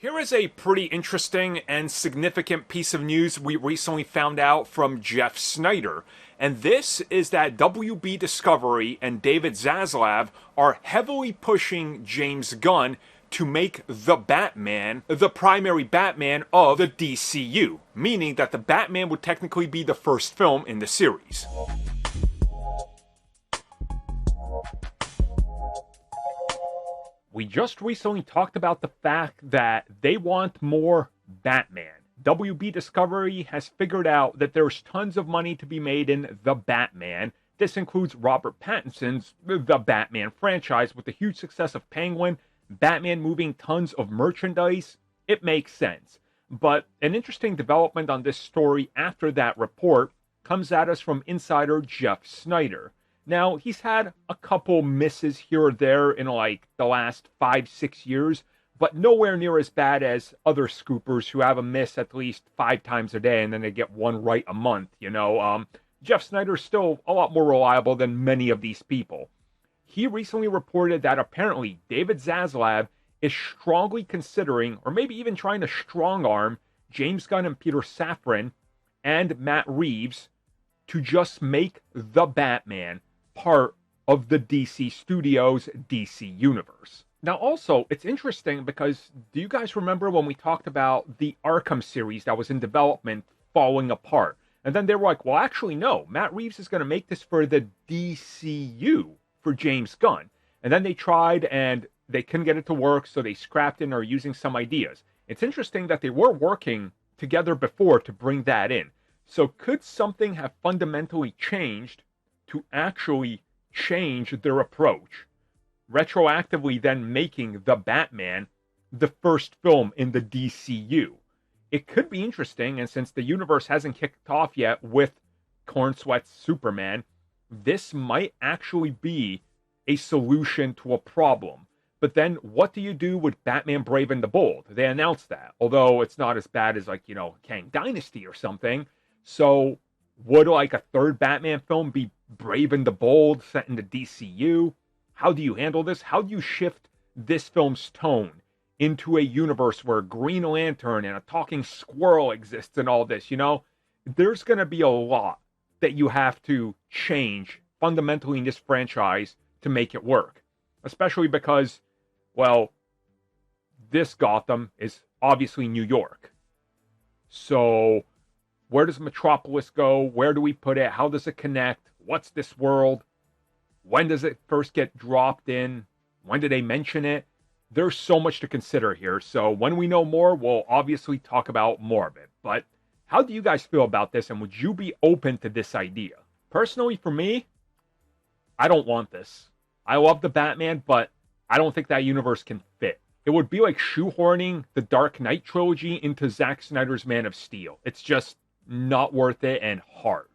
Here is a pretty interesting and significant piece of news we recently found out from Jeff Snyder. And this is that WB Discovery and David Zaslav are heavily pushing James Gunn to make the Batman the primary Batman of the DCU, meaning that the Batman would technically be the first film in the series. We just recently talked about the fact that they want more Batman. WB Discovery has figured out that there's tons of money to be made in The Batman. This includes Robert Pattinson's The Batman franchise with the huge success of Penguin, Batman moving tons of merchandise. It makes sense. But an interesting development on this story after that report comes at us from insider Jeff Snyder. Now, he's had a couple misses here or there in like the last 5-6 years, but nowhere near as bad as other scoopers who have a miss at least 5 times a day and then they get one right a month, Jeff Snyder's still a lot more reliable than many of these people. He recently reported that apparently David Zaslav is strongly considering, or maybe even trying to strong-arm, James Gunn and Peter Safran and Matt Reeves to just make the Batman part of the DC Studios DC universe. Now also, it's interesting because do you guys remember when we talked about the Arkham series that was in development falling apart? And then they were like, well, actually, no, Matt Reeves is going to make this for the DCU for James Gunn. And then they tried and they couldn't get it to work, so they scrapped it and are using some ideas. It's interesting that they were working together before to bring that in. So could something have fundamentally changed to actually change their approach, retroactively then making The Batman the first film in the DCU? It could be interesting, and since the universe hasn't kicked off yet with Cornsweat's Superman, this might actually be a solution to a problem. But then what do you do with Batman Brave and the Bold? They announced that, although it's not as bad as Kang Dynasty or something. So would like a third Batman film be Brave and the Bold set in the DCU? How do you handle this? How do you shift this film's tone into a universe where Green Lantern and a talking squirrel exists and all this? There's going to be a lot that you have to change fundamentally in this franchise to make it work. Especially because, well, this Gotham is obviously New York. So where does Metropolis go? Where do we put it? How does it connect? What's this world? When does it first get dropped in? When do they mention it? There's so much to consider here. So when we know more, we'll obviously talk about more of it. But how do you guys feel about this? And would you be open to this idea? Personally, for me, I don't want this. I love the Batman, but I don't think that universe can fit. It would be like shoehorning the Dark Knight trilogy into Zack Snyder's Man of Steel. It's just not worth it and hard.